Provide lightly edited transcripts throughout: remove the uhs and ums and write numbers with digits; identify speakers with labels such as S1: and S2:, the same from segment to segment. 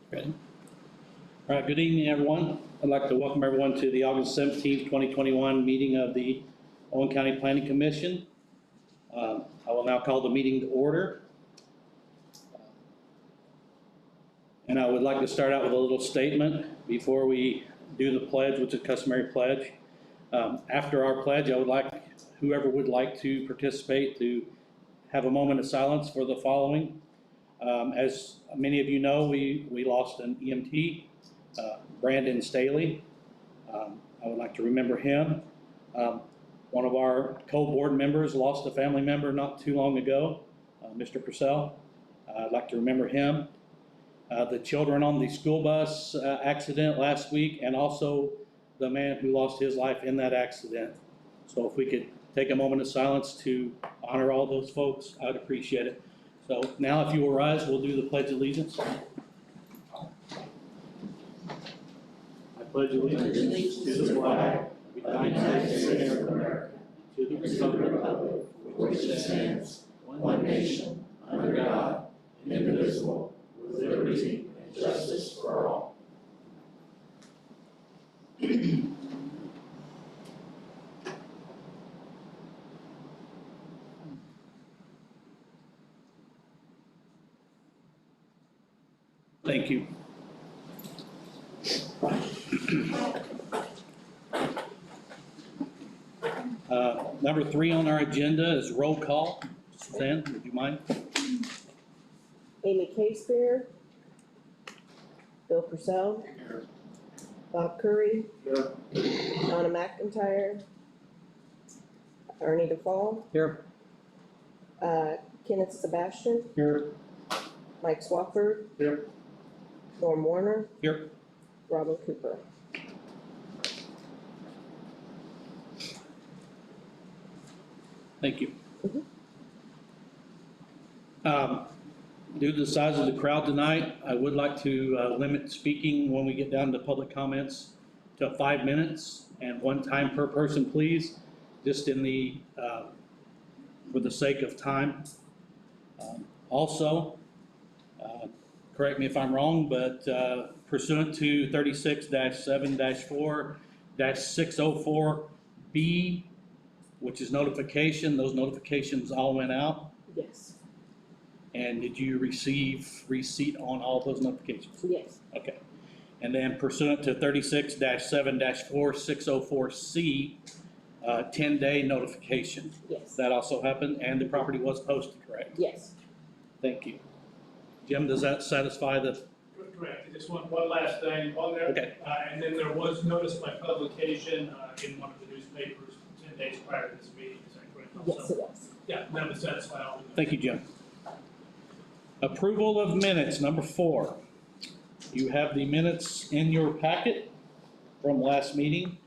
S1: Ready? All right, good evening, everyone. I'd like to welcome everyone to the August 17th, 2021 meeting of the Owen County Planning Commission. I will now call the meeting to order. And I would like to start out with a little statement before we do the pledge, which is a customary pledge. After our pledge, I would like whoever would like to participate to have a moment of silence for the following. As many of you know, we lost an EMT, Brandon Staley. I would like to remember him. One of our co-board members lost a family member not too long ago, Mr. Purcell. I'd like to remember him. The children on the school bus accident last week, and also the man who lost his life in that accident. So if we could take a moment of silence to honor all those folks, I'd appreciate it. So now if you will rise, we'll do the Pledge of Allegiance. I pledge allegiance to the flag of the United States of America, to the republic for which it stands, one nation, under God, indivisible, with liberty and justice for all. Thank you. Number 3 on our agenda is roll call. Suzanne, would you mind?
S2: Amy Casebeer. Bill Purcell.
S3: Here.
S2: Bob Curry.
S3: Here.
S2: Donna McIntyre. Ernie DeFall.
S1: Here.
S2: Kenneth Sebastian.
S1: Here.
S2: Mike Swafford.
S3: Here.
S2: Norm Warner.
S1: Here.
S2: Robin Cooper.
S1: Thank you. Due to the size of the crowd tonight, I would like to limit speaking when we get down to public comments to 5 minutes and 1 time per person, please, just in the, for the sake of time. Also, correct me if I'm wrong, but pursuant to 36-7-4-604B, which is notification, those notifications all went out.
S2: Yes.
S1: And did you receive receipt on all those notifications?
S2: Yes.
S1: Okay. And then pursuant to 36-7-4-604C, 10-day notification.
S2: Yes.
S1: That also happened, and the property was posted, correct?
S2: Yes.
S1: Thank you. Jim, does that satisfy the?
S4: Correct. Just one last thing on there.
S1: Okay.
S4: And then there was notice by publication in one of the newspapers 10 days prior to this meeting. Is that correct?
S2: Yes,
S4: Also?
S2: it was.
S4: Yeah, that would satisfy all.
S1: Thank you, Jim. Approval of minutes, number 4. You have the minutes in your packet from last meeting,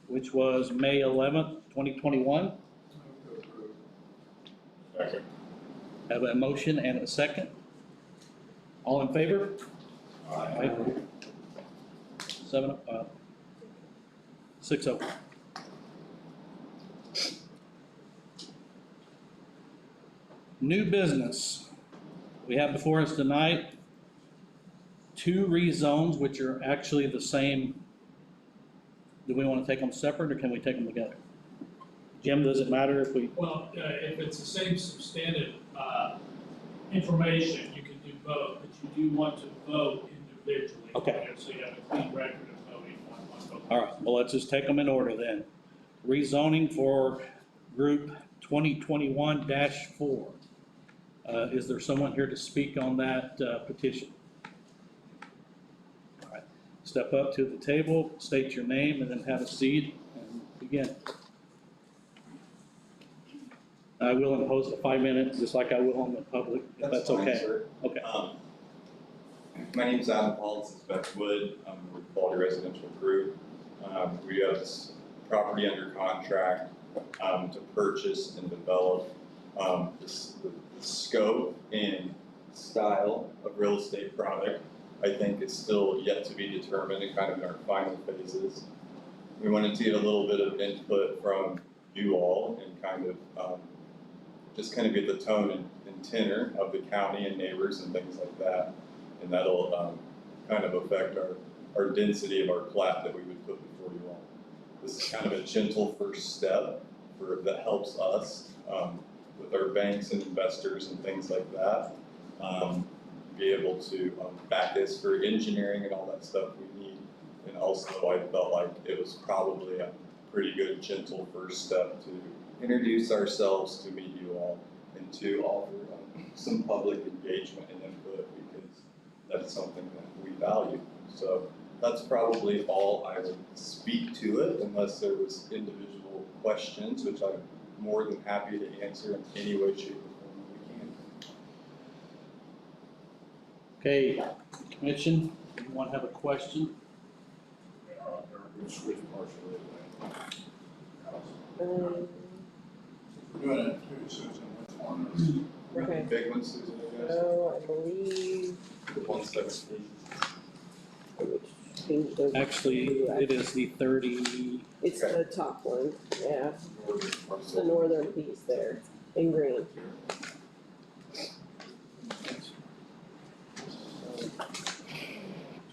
S1: which was May 11th, 2021.
S3: Second.
S1: Have a motion and a second. All in favor?
S3: Aye.
S1: 6-0. New business. We have before us tonight 2 rezones, which are actually the same. Do we want to take them separate, or can we take them together? Jim, does it matter if we?
S4: Well, if it's the same substantive information, you can do both, but you do want to vote individually.
S1: Okay.
S4: So you have a clean record of voting on both.
S1: All right, well, let's just take them in order then. Rezoning for group 2021-4. Is there someone here to speak on that petition? All right, step up to the table, state your name, and then have a seat and begin. I will impose the 5 minutes, just like I will on the public, if that's
S5: fine,
S1: okay.
S5: Sir.
S1: Okay.
S5: My name's Adam Paul, this is Beth Wood, I'm with Quality Residential Group. We have property under contract, to purchase and develop. The scope and style of real estate product, I think, is still yet to be determined and kind of in our final phases. We wanted to get a little bit of input from you all and kind of, just kind of get the tone and tenor of the county and neighbors and things like that. And that'll, kind of affect our density of our plat that we would put before you all. This is kind of a gentle first step that helps us, with our banks and investors and things like that, be able to back us for engineering and all that stuff we need. And also I felt like it was probably a pretty good gentle first step to introduce ourselves, to meet you all, and to offer some public engagement and input, because that's something that we value. So that's probably all I would speak to it, unless there was individual questions, which I'm more than happy to answer in any way, shape, or form we can.
S1: Okay, commission, anyone have a question?
S3: Which parcel is
S2: Um,
S3: We're doing it too, Susan, which one?
S2: Okay.
S5: The big one, Susan, I guess,
S2: I believe,
S5: the 117.
S2: which the.
S1: Actually, it is the 30,
S2: It's
S5: Okay.
S2: the top one, yeah,
S3: Northern
S2: the
S3: parcel.
S2: northern piece there, in green.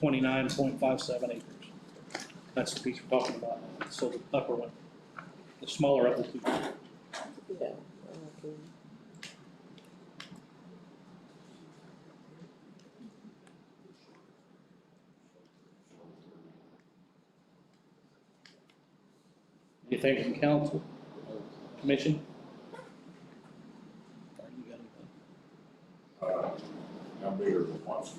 S1: 29.57 acres. That's the piece we're talking about, so the upper one, the smaller of the two.
S2: Yeah.
S1: Anything from council, commission?
S3: How big are the lots?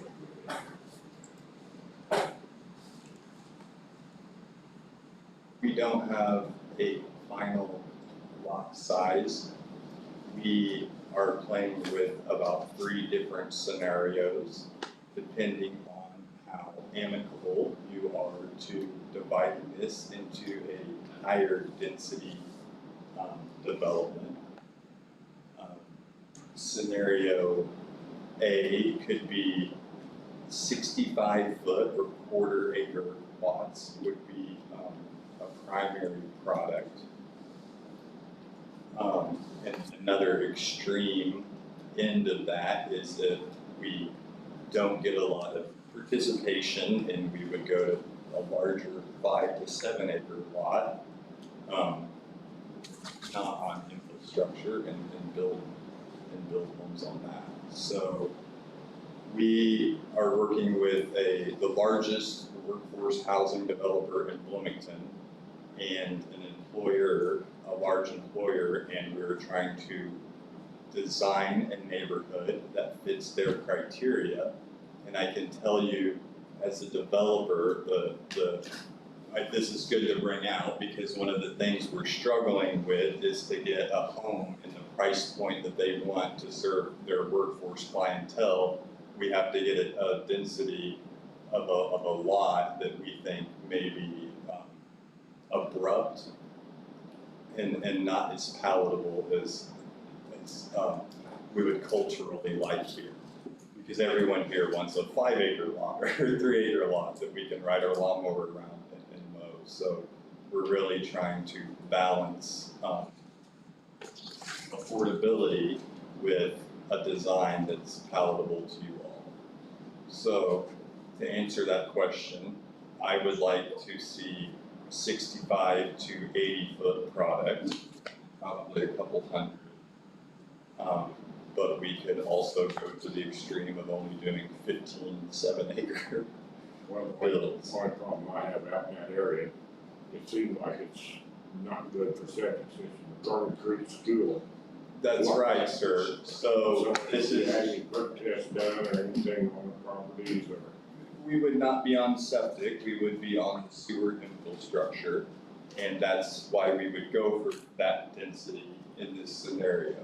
S5: We don't have a final lot size. We are playing with about 3 different scenarios, depending on how amicable you are to dividing this into a higher density development. Scenario A could be 65-foot or quarter-acre lots would be a primary product. And another extreme end of that is if we don't get a lot of participation and we would go to a larger 5 to 7 acre lot, not on infrastructure and build homes on that. So we are working with the largest workforce housing developer in Bloomington and an employer, a large employer, and we're trying to design a neighborhood that fits their criteria. And I can tell you, as a developer, this is good to bring out, because one of the things we're struggling with is to get a home in the price point that they want to serve their workforce clientele. We have to get a density of a lot that we think may be abrupt and not as palatable as we would culturally like here. Because everyone here wants a 5 acre lot or 3 acre lot that we can ride our lawnmower around and mow. So we're really trying to balance affordability with a design that's palatable to you all. So to answer that question, I would like to see 65 to 80 foot product, probably a couple hundred. But we could also go to the extreme of only doing 15 7-acre
S3: Well,
S5: builds.
S3: one problem I have out in that area, it seems like it's not good for septic system. Garden Creek School.
S5: That's right, sir. So this
S3: If you had
S5: is,
S3: any perk test done or anything on the properties or?
S5: we would not be on septic, we would be on sewer infrastructure. And that's why we would go for that density in this scenario.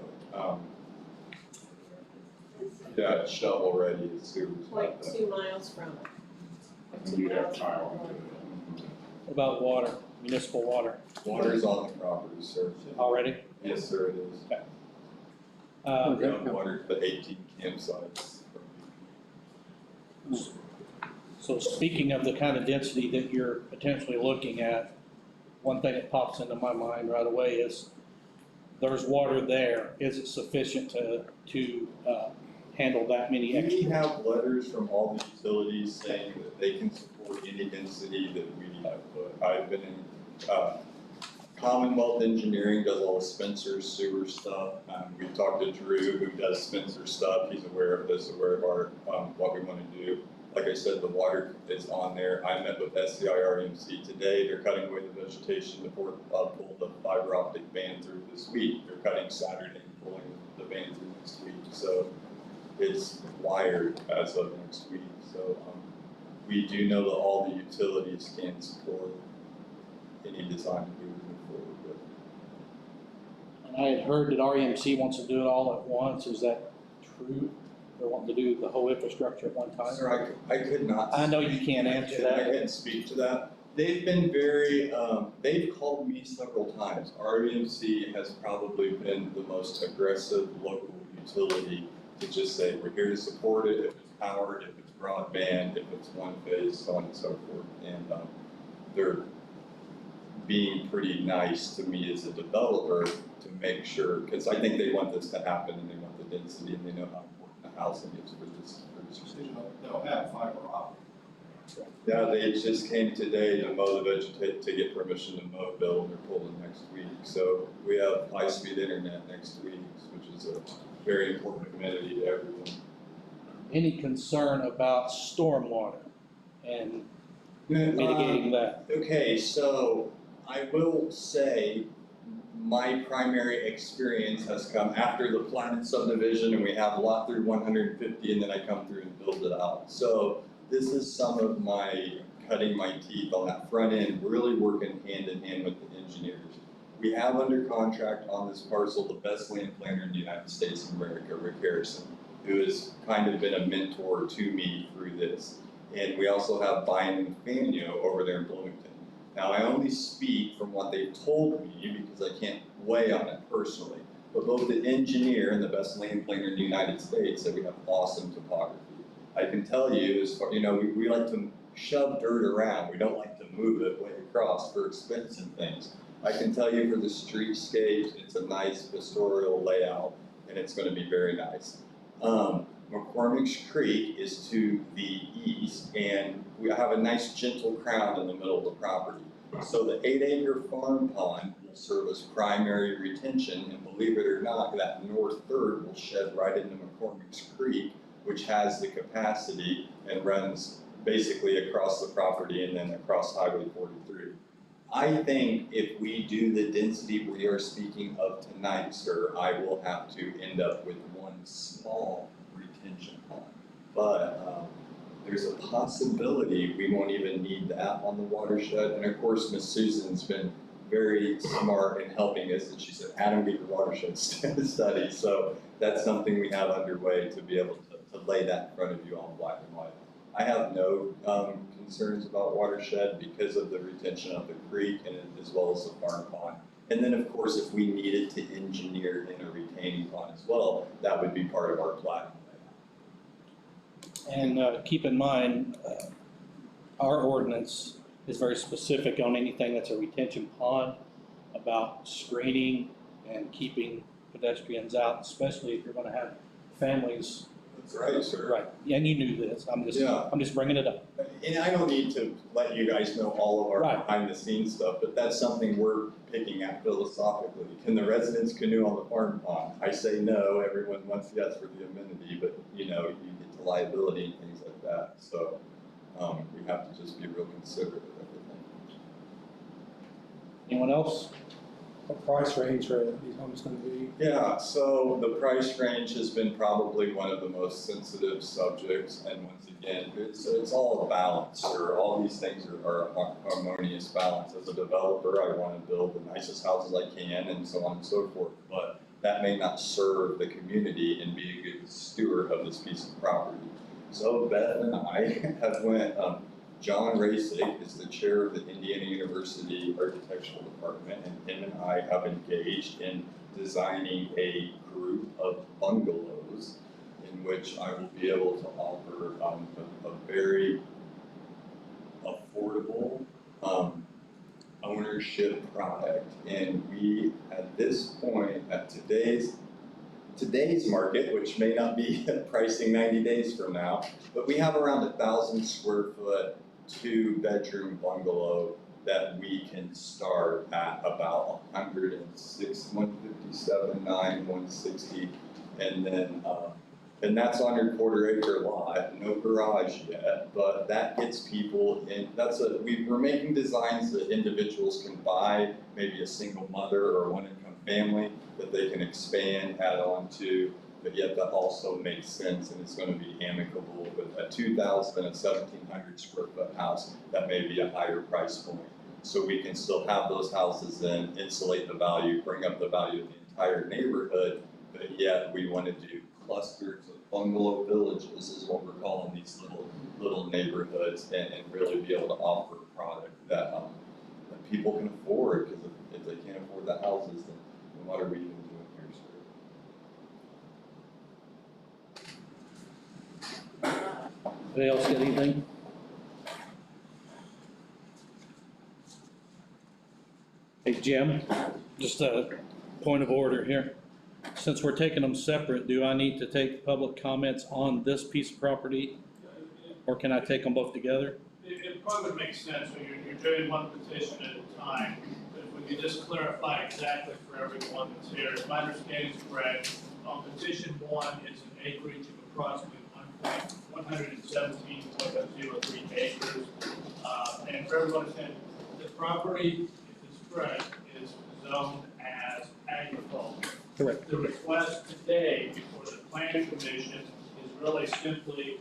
S5: Yeah, shovel ready as soon as.
S2: Like 2 miles from it.
S3: You have tile.
S1: What about water? municipal water
S5: Water's on the property, sir.
S1: already?
S5: Yes, sir, it is. We have water to 18 campsites.
S1: So speaking of the kind of density that you're potentially looking at, one thing that pops into my mind right away is there's water there. Is it sufficient to handle that many
S5: We
S1: extra?
S5: have letters from all the utilities saying that they can support any density that we have put. I've been in, Commonwealth Engineering does all the Spencer sewer stuff. We've talked to Drew, who does Spencer stuff. He's aware of this, aware of our, what we want to do. Like I said, the water is on there. I met with SCIRMC today. They're cutting away the vegetation to pull the fiber optic band through this week. They're cutting Saturday and pulling the band through next week. So it's wired as of next week. So we do know that all the utilities can support any design we would move forward with.
S1: And I had heard that REMC wants to do it all at once. Is that true? They're wanting to do the whole infrastructure at one time?
S5: Sir, I could not.
S1: I know you can't answer that.
S5: I can't speak to that. They've been very, they've called me several times. REMC has probably been the most aggressive local utility to just say, we're here to support it, if it's powered, if it's broadband, if it's one phase, so on and so forth. And they're being pretty nice to me as a developer to make sure, because I think they want this to happen and they want the density and they know how important the housing is for this city.
S6: They'll have fiber optic.
S5: Yeah, they just came today to mow the vegetation, to get permission to mow Bill, and they're pulling next week. So we have high-speed internet next week, which is a very important amenity to everyone.
S1: Any concern about stormwater and mitigating that?
S5: Okay, so I will say my primary experience has come after the platted subdivision and we have lot through 150 and then I come through and build it out. So this is some of my cutting my teeth on that front end, really working hand in hand with the engineers. We have under contract on this parcel the best land planner in the United States of America, Rick Harrison, who has kind of been a mentor to me through this. And we also have Bynum and Fanio over there in Bloomington. Now, I only speak from what they've told me because I can't weigh on it personally. But both the engineer and the best land planner in the United States said we have awesome topography. I can tell you, as far, you know, we like to shove dirt around. We don't like to move it way across for expensive things. I can tell you for the streetscapes, it's a nice pastoral layout and it's going to be very nice. McCormick's Creek is to the east, and we have a nice gentle crown in the middle of the property. So the 8-acre farm pond will serve as primary retention, and believe it or not, that north third will shed right into McCormick's Creek, which has the capacity and runs basically across the property and then across Highway 43. I think if we do the density we are speaking of tonight, sir, I will have to end up with one small retention pond. But there's a possibility we won't even need that on the watershed. And of course, Miss Susan's been very smart in helping us, and she said, Adam, get your watershed study. So that's something we have underway to be able to lay that in front of you on black and white. I have no concerns about watershed because of the retention of the creek and as well as the farm pond. And then of course, if we needed to engineer in a retaining pond as well, that would be part of our plat.
S1: And keep in mind, our ordinance is very specific on anything that's a retention pond about screening and keeping pedestrians out, especially if you're gonna have families.
S5: That's right, sir.
S1: Right, and you knew this, I'm just bringing it up.
S5: And I don't need to let you guys know all of our
S1: Right.
S5: behind the scenes stuff, but that's something we're picking at philosophically. Can the residents canoe on the farm pond? I say no, everyone wants yes for the amenity, but you know, you get to liability and things like that. So we have to just be real considerate of everything.
S1: Anyone else?
S6: What price range for these homes gonna be?
S5: Yeah, so the price range has been probably one of the most sensitive subjects, and once again, it's all a balance, or all these things are a harmonious balance. As a developer, I want to build the nicest houses I can, and so on and so forth, but that may not serve the community and be a good steward of this piece of property. So Beth and I have went, John Rasik is the chair of the Indiana University Architectural Department, and him and I have engaged in designing a group of bungalows in which I will be able to offer a very affordable ownership product. And we, at this point, at today's market, which may not be pricing 90 days from now, but we have around 1,000 square foot, 2-bedroom bungalow that we can start at about 106, 157, 9, 160, and then and that's on your 1/4 acre lot, no garage yet, but that gets people in. We're making designs that individuals can buy, maybe a single mother or a 1-income family that they can expand, add on to, but yet that also makes sense and it's going to be amicable with a 2,000 and 1,700 square foot house that may be a higher price point. So we can still have those houses then insulate the value, bring up the value of the entire neighborhood, but yet we want to do clusters of bungalow villages is what we're calling these little neighborhoods, and really be able to offer a product that people can afford, because if they can't afford the houses, then what are we even doing here, sir?
S1: Anybody else got anything? Hey, Jim, just a point of order here. Since we're taking them separate, do I need to take public comments on this piece of property, or can I take them both together?
S4: It probably would make sense, when you're doing one petition at a time, but if we could just clarify exactly for everyone that's here. If my understanding is correct, on petition 1, it's an acreage of approximately 117.03 acres. And for everyone that's in, the property, if it's correct, is zoned as agriculture.
S1: Correct.
S4: The request today before the planning commission is really simply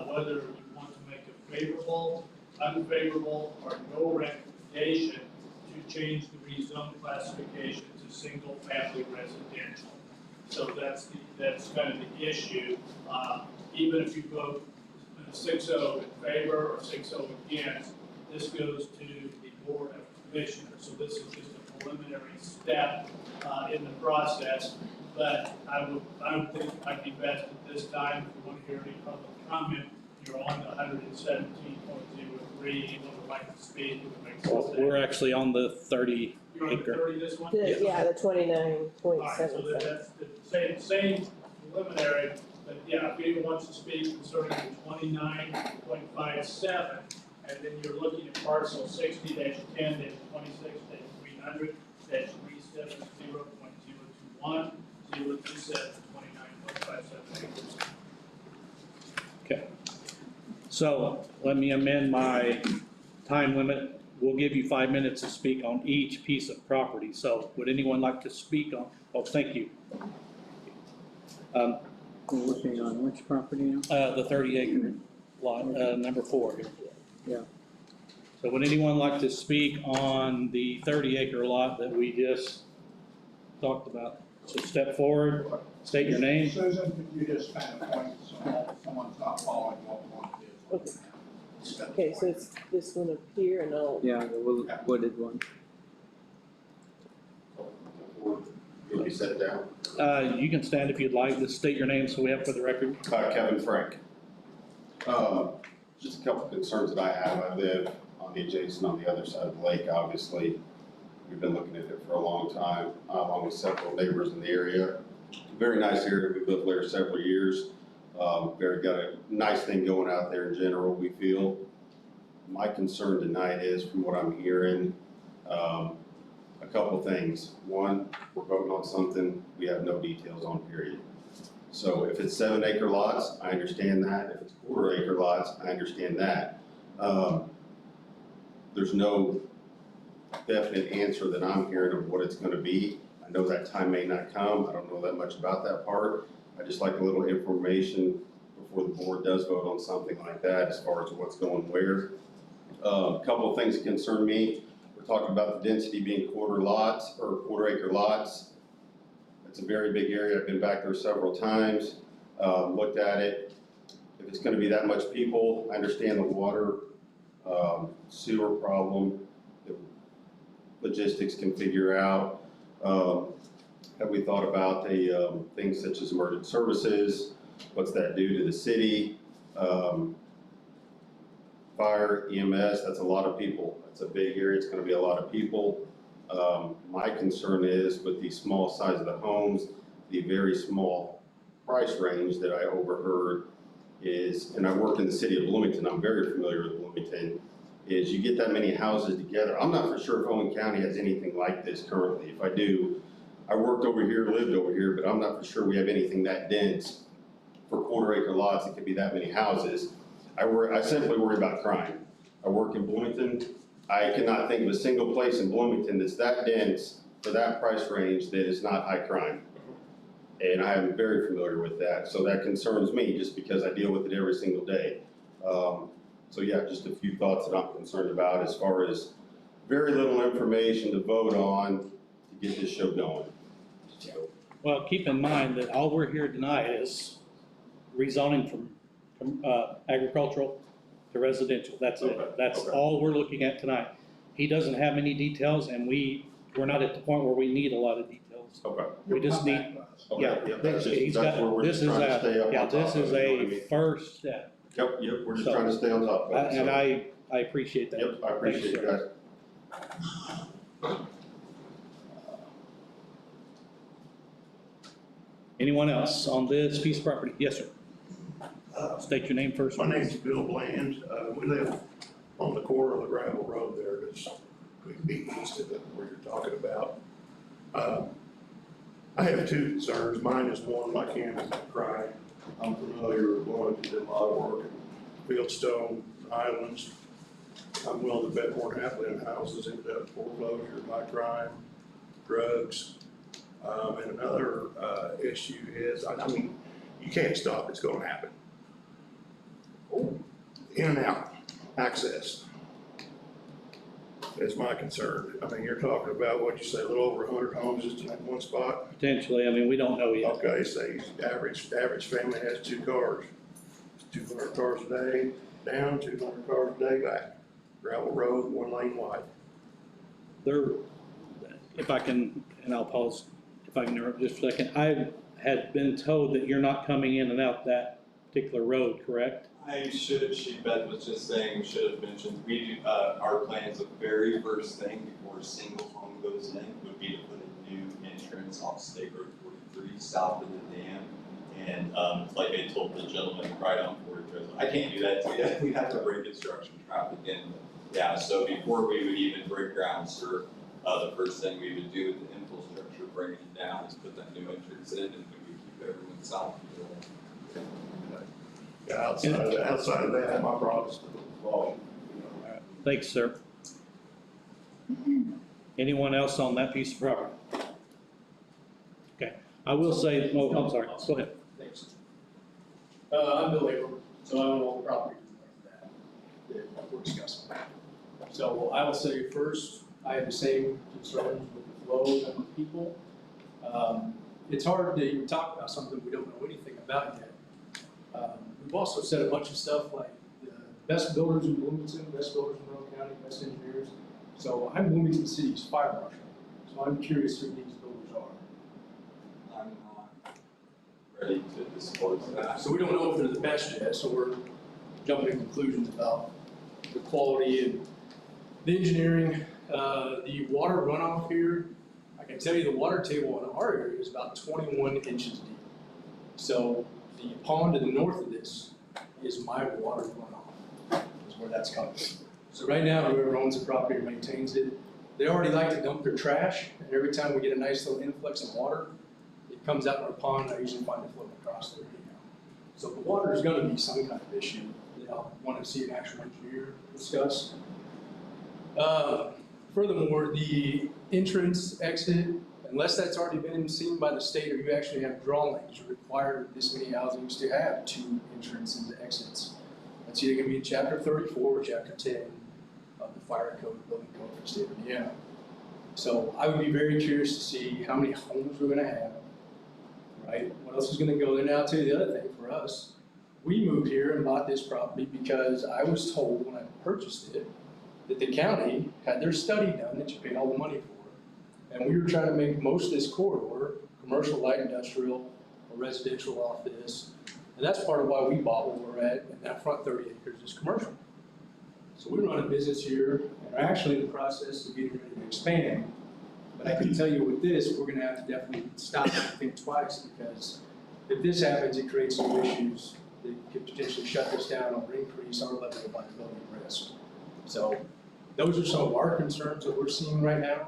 S4: whether we want to make a favorable, unfavorable, or no recommendation to change the rezone classification to single-family residential. So that's kind of the issue. Even if you vote 6-0 in favor or 6-0 against, this goes to the Board of Commissioners. So this is just a preliminary step in the process. But I would think it might be best at this time, if you want to hear any public comment, you're on the 117.03. Anyone would like to speak, it would make sense.
S1: We're actually on the 30
S4: You're on the
S1: acre.
S4: 30 this one?
S2: Yeah, the
S4: All right, so
S2: 29.77.
S4: that's the same preliminary, but yeah, if anyone wants to speak concerning the 29.57, and then you're looking at parcel 60-10-26-300-370.021, 027, 29.57 acres.
S1: Okay. So let me amend my time limit. We'll give you 5 minutes to speak on each piece of property. So would anyone like to speak on, oh, thank you.
S7: We're working on which property now?
S1: The 30 acre lot, number 4 here.
S7: Yeah.
S1: So would anyone like to speak on the 30 acre lot that we just talked about? So step forward, state your name.
S6: Susan, could you just kind of point so someone's not following what we want to do?
S2: Okay, so it's this one up here, and I'll,
S7: Yeah, the wooded one.
S8: Can you sit down?
S1: You can stand if you'd like. Just state your name so we have for the record.
S8: Kevin Frank. Just a couple concerns that I have. I live on the adjacent, on the other side of the lake, obviously. We've been looking at it for a long time, along with several neighbors in the area. Very nice area. We've lived there several years. Got a nice thing going out there in general, we feel. My concern tonight is, from what I'm hearing, a couple things. One, we're voting on something we have no details on, period. So if it's 7 acre lots, I understand that. If it's 1/4 acre lots, I understand that. There's no definite answer that I'm hearing of what it's gonna be. I know that time may not come. I don't know that much about that part. I just like a little information before the board does vote on something like that, as far as what's going where. A couple of things that concern me. We're talking about the density being 1/4 lots or 1/4 acre lots. It's a very big area. I've been back there several times, looked at it. If it's gonna be that much people, I understand the water sewer problem that logistics can figure out. Have we thought about things such as emergent services? What's that do to the city? Fire, EMS, that's a lot of people. That's a big area, it's gonna be a lot of people. My concern is with the small size of the homes, the very small price range that I overheard is, and I work in the city of Bloomington, I'm very familiar with Bloomington, is you get that many houses together. I'm not for sure if Owen County has anything like this currently. If I do, I worked over here, lived over here, but I'm not for sure we have anything that dense for quarter-acre lots. It could be that many houses. I simply worry about crime. I work in Bloomington. I cannot think of a single place in Bloomington that's that dense for that price range that is not high crime. And I am very familiar with that, so that concerns me just because I deal with it every single day. So yeah, just a few thoughts that I'm concerned about as far as very little information to vote on to get this show going. So,
S1: Well, keep in mind that all we're here tonight is rezoning from agricultural to residential. That's it.
S8: Okay,
S1: That's
S8: okay.
S1: all we're looking at tonight. He doesn't have many details, and we're not at the point where we need a lot of details.
S8: okay.
S1: We just need,
S8: Okay,
S1: yeah,
S8: yep, that's just,
S1: he's
S8: that's
S1: got,
S8: where we're
S1: this
S8: just
S1: is
S8: trying to stay up
S1: yeah,
S8: on top
S1: this
S8: of
S1: is
S8: it, you know what I
S1: a
S8: mean?
S1: first step.
S8: Yep, we're just
S1: So,
S8: trying to stay on top of it.
S1: And
S8: so-
S1: I appreciate that.
S8: Yep, I appreciate
S1: Thanks,
S8: it,
S1: sir.
S8: guys.
S1: Anyone else on this piece of property? Yes, sir. State your name first.
S9: My name's Bill Bland. We live on the corner of the gravel road there that's could be east of where you're talking about. I have two concerns. Mine is one, like him, is crime. I'm familiar with one, did a lot of work in Fieldstone, Islands. I'm willing to bet more than half of them houses ended up foreclosure by crime, drugs. And another issue is, I mean, you can't stop, it's gonna happen. In and out, access. That's my concern. I mean, you're talking about, what you say, a little over 100 homes just in that one spot?
S1: Potentially, I mean, we don't know yet.
S9: Okay, say average family has 2 cars. 200 cars a day down, 200 cars a day back. Gravel road, 1 lane wide.
S1: There, if I can, and I'll pause, if I can interrupt just for a second. I had been told that you're not coming in and out that particular road, correct?
S5: I should, Beth was just saying, should have mentioned, we do, our plans, the very first thing before a single home goes in would be to put a new entrance off State Road 43 south of the dam. And, like I told the gentleman right on 43, I can't do that today, we have to bring construction traffic in. Yeah, so before we would even break ground, sir, the first thing we would do with the infrastructure, bringing it down, is put that new entrance in, and we would keep everyone south of the road.
S9: Yeah, outside of that, my problem is the volume.
S1: Thanks, sir. Anyone else on that piece of property? Okay, I will say, oh, I'm sorry, go ahead.
S10: Thanks. I'm Bill Abram, so I own all the properties that we're discussing. So I will say first, I have the same concerns with the flow of people. It's hard to even talk about something we don't know anything about yet. We've also said a bunch of stuff like the best builders in Bloomington, best builders in Rowan County, best engineers. So I'm Bloomington City's fire marshal, so I'm curious who these builders are.
S5: I'm not ready to disclose that.
S10: So we don't know if they're the best yet, so we're jumping to conclusions about the quality and the engineering. The water runoff here, I can tell you the water table in our area is about 21 inches deep. So the pond to the north of this is my water runoff, is where that's coming. So right now, whoever owns the property or maintains it, they already like to dump their trash, and every time we get a nice little influx of water, it comes out in our pond, I usually find it floating across there anyhow. So the water is gonna be some kind of issue that I'll wanna see an actual engineer discuss. Furthermore, the entrance, exit, unless that's already been seen by the state or you actually have drawings, you're required this many housings to have 2 entrances and exits. That's either gonna be in chapter 34 or chapter 10 of the fire code, building code for the state of Indiana. So I would be very curious to see how many homes we're gonna have, right? What else is gonna go there? Now I'll tell you the other thing for us, we moved here and bought this property because I was told when I purchased it that the county had their study done that you paid all the money for. And we were trying to make most of this corridor, commercial, light industrial, or residential off this. And that's part of why we bought where we're at, and that front 30 acres is commercial. So we run a business here, and are actually in the process of getting ready to expand. But I can tell you with this, we're gonna have to definitely stop and think twice, because if this happens, it creates some issues that could potentially shut this down or increase our level of liability risk. So those are some of our concerns that we're seeing right now.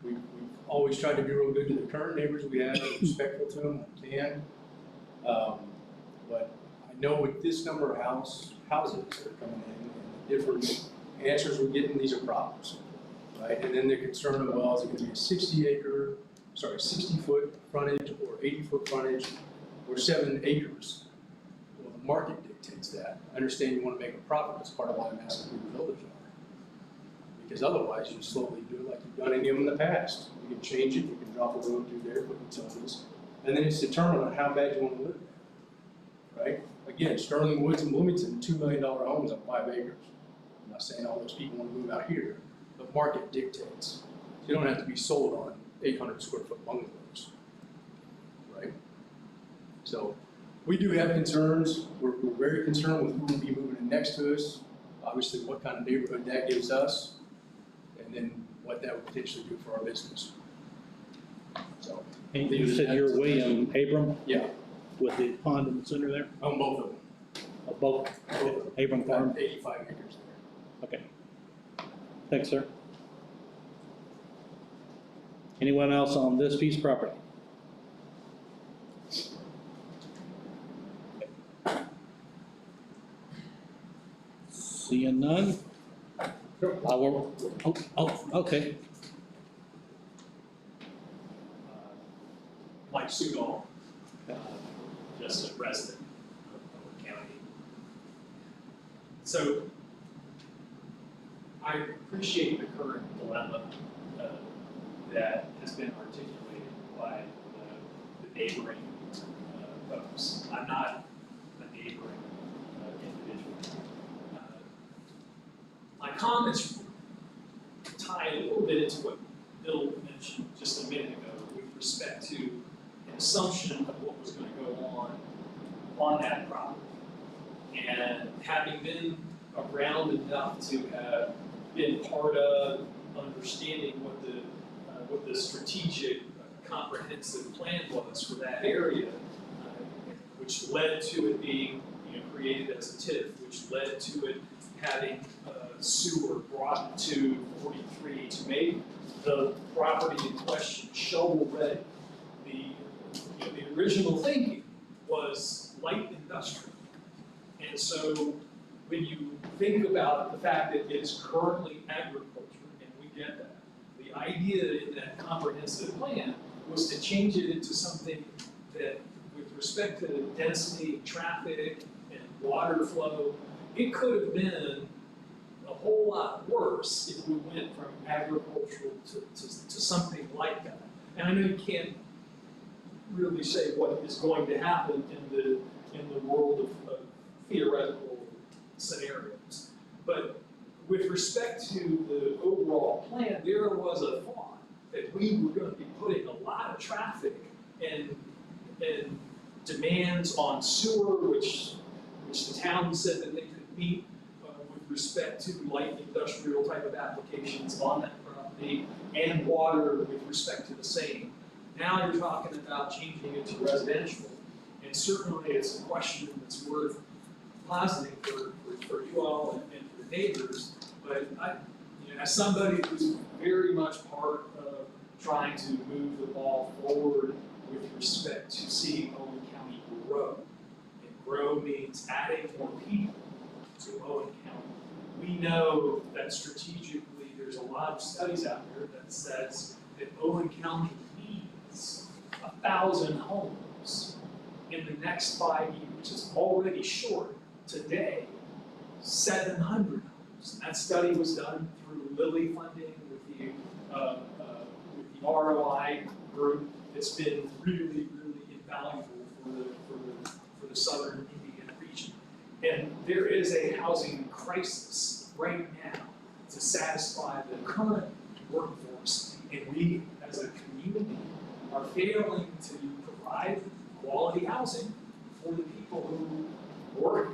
S10: We've always tried to be real good to the current neighbors we have, respectful to them, when we can. But I know with this number of houses that are coming in, and the different answers we're getting, these are problems, right? And then the concern of, well, is it gonna be a 60-foot frontage, or 80-foot frontage, or 7 acres? Well, the market dictates that. I understand you wanna make a profit, that's part of why I'm asking who the builders are. Because otherwise, you slowly do it like you've done any of them in the past. You can change it, you can drop a road through there, put utilities, and then it's determined on how bad you wanna live there, right? Again, Sterling Woods and Bloomington, $2 million homes on 5 acres. I'm not saying all those people wanna move out here, but market dictates. You don't have to be sold on 800 square foot bungalows, right? So we do have concerns. We're very concerned with who will be moving in next to us. Obviously, what kind of neighborhood that gives us, and then what that would potentially do for our business. So.
S1: And you said you're William Abram
S10: Yeah,
S1: with the pond in the center there?
S10: on both of them.
S1: Both Abram Farm?
S10: About 85 acres there.
S1: Okay. Thanks, sir. Anyone else on this piece of property? Seeing none? Okay.
S11: Mike Sudol, just a resident of Owen County. So I appreciate the current dilemma that has been articulated by the neighboring folks. I'm not a neighboring individual. My comments tie a little bit into what Bill mentioned just a minute ago with respect to an assumption of what was going to go on that property. And having been around enough to have been part of understanding what the strategic comprehensive plan was for that area, which led to it being created as a TIF, which led to it having sewer brought to 43 to make the property in question shovel ready. The original thinking was light industrial. And so when you think about the fact that it is currently agriculture, and we get that, the idea in that comprehensive plan was to change it into something that, with respect to density, traffic, and water flow, it could have been a whole lot worse if we went from agricultural to something like that. And I know you can't really say what is going to happen in the world of theoretical scenarios. But with respect to the overall plan, there was a thought that we were going to be putting a lot of traffic and demands on sewer, which the town said that they could meet with respect to light industrial type of applications on that property, and water with respect to the same. Now you're talking about changing it to residential, and certainly it's a question that's worth positing for you all and for the neighbors. But as somebody who's very much part of trying to move the ball forward with respect to seeing Owen County grow, and grow means adding more people to Owen County. We know that strategically there's a lot of studies out there that says that Owen County needs 1,000 homes in the next 5 years. It's already short today 700 homes. That study was done through Lilly funding with the ROI group. It's been really, really invaluable for the southern Indiana And there is a housing crisis right now to satisfy the current workforce. And we, as a community, are failing to provide quality housing for the people who work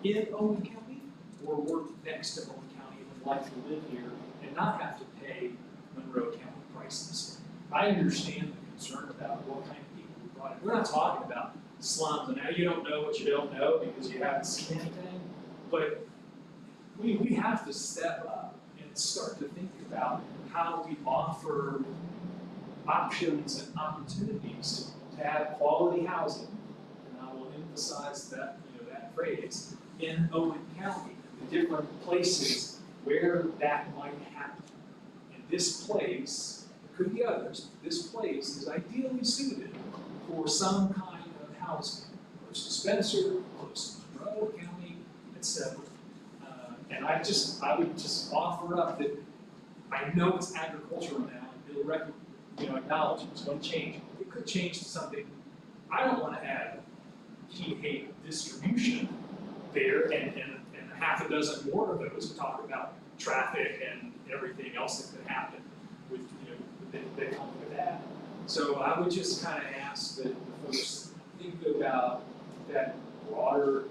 S11: in Owen County or work next to Owen County and would like to live here and not have to pay Monroe County prices. I understand the concern about what kind of people we brought in. We're not talking about slums, and now you don't know what you don't know because you haven't seen anything, but we have to step up and start to think about how we offer options and opportunities to have quality housing, and I will emphasize that, that phrase, in Owen County, the different places where that might happen. And this place, there could be others, but this place is ideally suited for some kind of housing, close to Spencer, close to Monroe County, etc. And I would just offer up that I know it's agricultural now, and it'll acknowledge it's going to change. It could change to something. I don't want to add heat distribution there and half a dozen more of those to talk about traffic and everything else that could happen with, that come with that. So I would just kind of ask that the folks think about that broader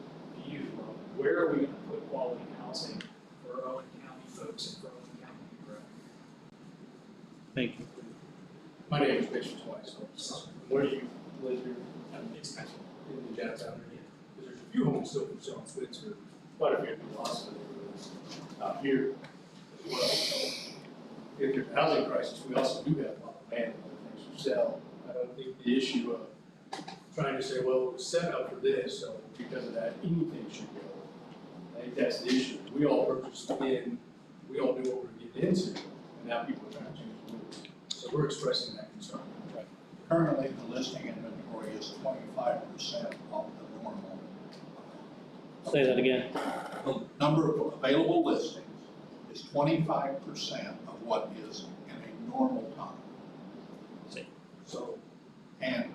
S11: view of where are we going to put quality housing for Owen County folks and for Owen County to grow.
S1: Thank you.
S10: My name is Bishop Twice. Where do you live here? In Spencer, in the Jackson area. Because there's a few homes still for sale in Spencer, quite a few people lost out here as well. So if there's a housing crisis, we also do have a lot of land and other things to sell. I don't think the issue of trying to say, well, it was set up for this, so because of that, anything should go. I think that's the issue. We all purchased in, we all knew what we were getting into, and now people are trying to change the rules. So we're expressing that concern.
S6: Right. Currently, the listing inventory is 25% of the normal.
S1: Say that again.
S6: The number of available listings is 25% of what is in a normal time.
S1: See.
S6: So, and,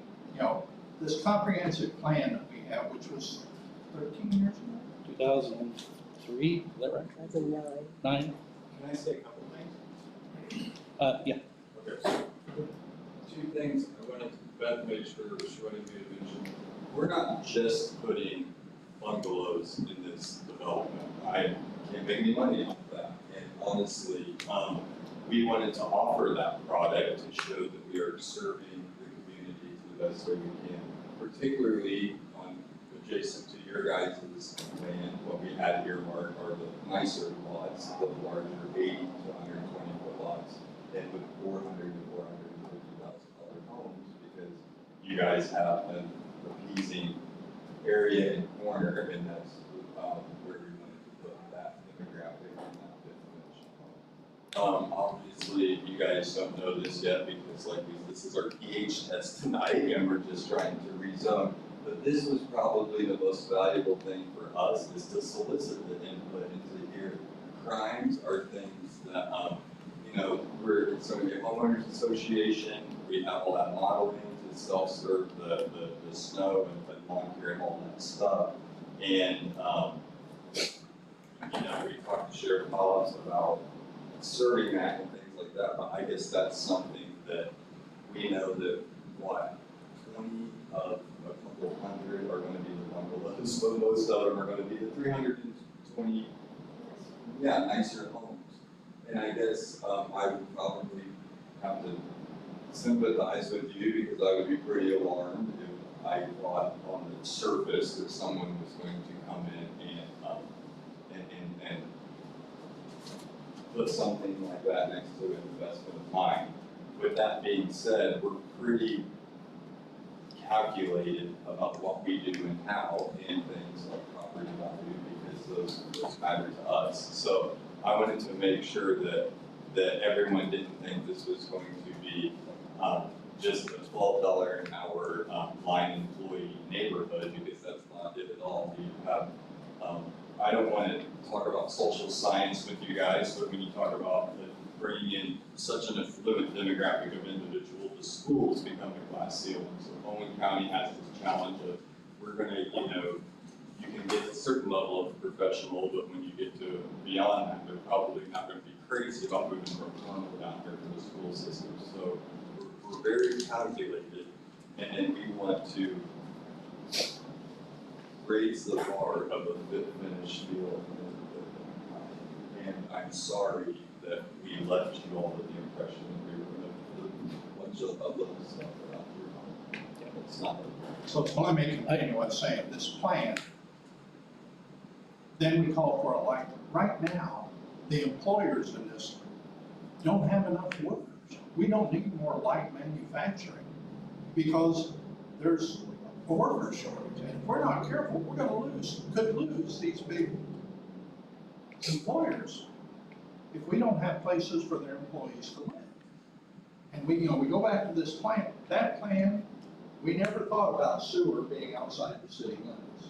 S6: this comprehensive plan that we have, which was 13 years ago?
S1: 2003, is that right?
S2: That's a 9.
S1: 9?
S10: Can I say a couple things?
S1: Yeah.
S5: Okay, so two things I wanted to Beth make sure she wanted me to mention. We're not just putting bungalows in this development. I can't make any money off of that. And honestly, we wanted to offer that product to show that we are serving the community to the best way we can, particularly on adjacent to your guys' land. What we had here, Mark, are the nicer lots, the larger 80 to 120 foot lots, and with $400,000 to $450,000 homes, because you guys have an appeasing area and corner, and that's where we wanted to put that demographic and that definition. Obviously, you guys don't know this yet because this is our pH test tonight, and we're just trying to rezone. But this was probably the most valuable thing for us, is to solicit the input into here. Crimes are things that it's going to be a homeowners association. We have all that modeling to self-serve the snow and put lawn care and all that stuff. And we talked to Sheriff Collins about serving that and things like that. But I guess that's something that we know that 20 of a couple hundred are going to be the bungalows, but most of them are going to be the 320 nicer homes. And I guess I would probably have to sympathize with you, because I would be pretty alarmed if I thought on the surface that someone was going to come in and put something like that next to an investment of mine. With that being said, we're pretty calculated about what we do and how in things like property value, because those matter to us. So I wanted to make sure that everyone didn't think this was going to be just a $12 an hour line employee neighborhood, because that's not it at all. We have, I don't want to talk about social science with you guys, but when you talk about bringing in such an affluent demographic of individual, the schools become a glass ceiling. So Owen County has this challenge of, we're going to, you can get a certain level of professional, but when you get to beyond that, they're probably not gonna be crazy about moving from Toronto down here to the school system. So we're very calculated, and we want to raise the bar of a fit finish feel. And I'm sorry that we left you all with the impression that we were gonna put a bunch of other stuff out here. It's not.
S6: So let me continue what I'm saying, this plan, then we call for a light. Right now, the employers in this don't have enough workers. We don't need more light manufacturing because there's a worker shortage. And if we're not careful, we're gonna could lose these big employers if we don't have places for their employees to live. And we go back to this plan, that plan, we never thought about sewer being outside the city limits.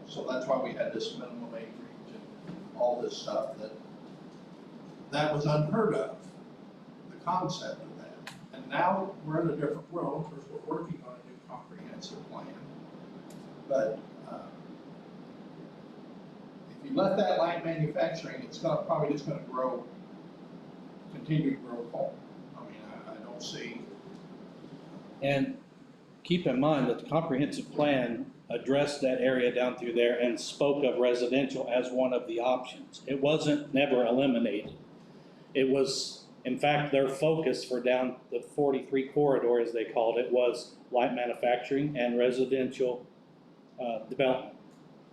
S6: So that's why we had this minimum acreage and all this stuff that was unheard of, the concept of that. And now we're in a different world because we're working on a new comprehensive plan. But if you let that light manufacturing, it's probably just gonna grow, continue to grow coal. I mean, I don't see.
S1: And keep in mind that the comprehensive plan addressed that area down through there and spoke of residential as one of the options. It wasn't never eliminated. It was, in fact, their focus for down the 43 corridor, as they called it, was light manufacturing and residential development.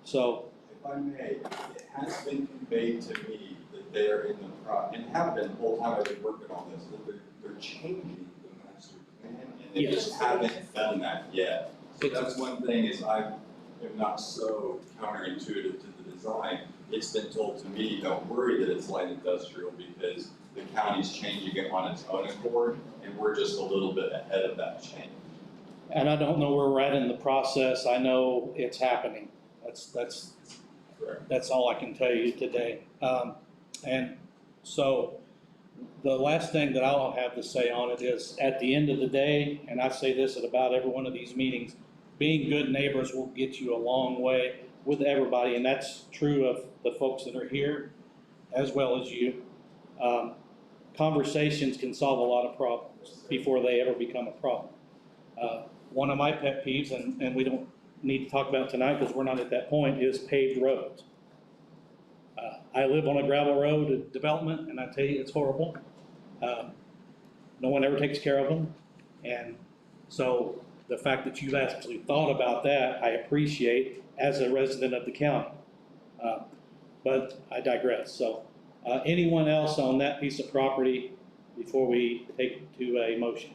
S1: So,
S5: If I may, it has been conveyed to me that they are in the and have been the whole time I've been working on this, that they're changing the master plan, and they just haven't done that yet. So that's one thing is I am not so counterintuitive to the design. It's been told to me, don't worry that it's light industrial because the county's changing it on its own accord, and we're just a little bit ahead of that change.
S1: and I don't know where we're at in the process. I know it's happening. That's all I can tell you today. And so the last thing that I'll have to say on it is, at the end of the day, and I say this at about every one of these meetings, being good neighbors will get you a long way with everybody, and that's true of the folks that are here as well as you. Conversations can solve a lot of problems before they ever become a problem. One of my pet peeves, and we don't need to talk about it tonight because we're not at that point, is paved roads. I live on a gravel road development, and I tell you, it's horrible. No one ever takes care of them. And so the fact that you've actually thought about that, I appreciate as a resident of the county. But I digress. So anyone else on that piece of property before we take it to a motion?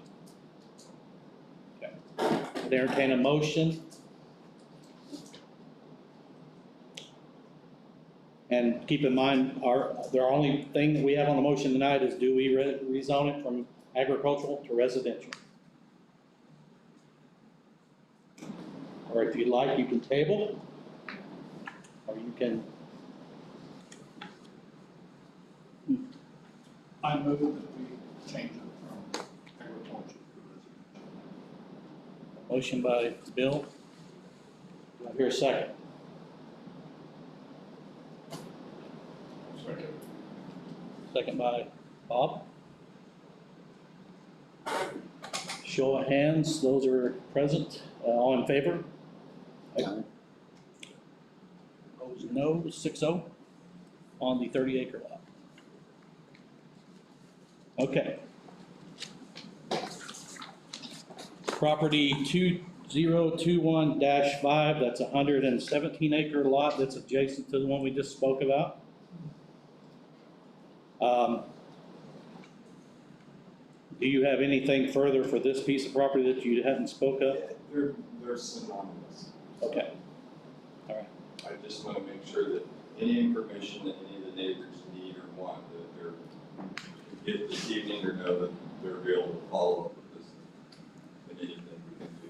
S1: Okay. I'd entertain a motion. And keep in mind, the only thing that we have on the motion tonight is, do we rezone it from agricultural to residential? Or if you'd like, you can table, or you can.
S6: I move that we change it from agriculture to residential.
S1: Motion by Bill. Do I hear a second?
S3: Second.
S1: Second by Bob. Show of hands, those are present, all in favor?
S7: Aye.
S1: Opposed, no, 6-0 on the 30-acre lot. Okay. Property 2021-5, that's a 117-acre lot that's adjacent to the one we just spoke about. Do you have anything further for this piece of property that you hadn't spoke of?
S5: They're synonymous.
S1: Okay. All right.
S5: I just want to make sure that any information that any of the neighbors need or want, that they're, get this evening or know that they're able to follow up with this. And anything we can do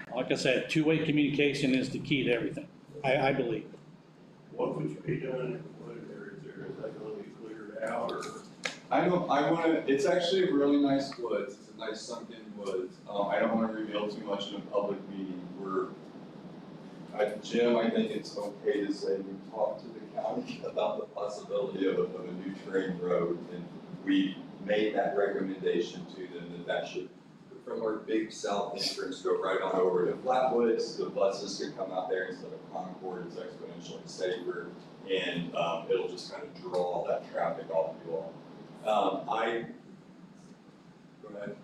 S5: to.
S1: Like I said, two-way communication is the key to everything, I believe.
S9: What would you be doing in the wooded areas there? Is that gonna be cleared out or?
S5: I wanna, it's actually a really nice woods, it's a nice sunken woods. I don't wanna reveal too much in a public meeting. Jim, I think it's okay to say we talked to the county about the possibility of a new train road, and we made that recommendation to them that should, from our big south entrance, go right on over to Flatwoods. The buses could come out there instead of Concord. It's exponentially safer, and it'll just kind of draw all that traffic off you all. Go ahead.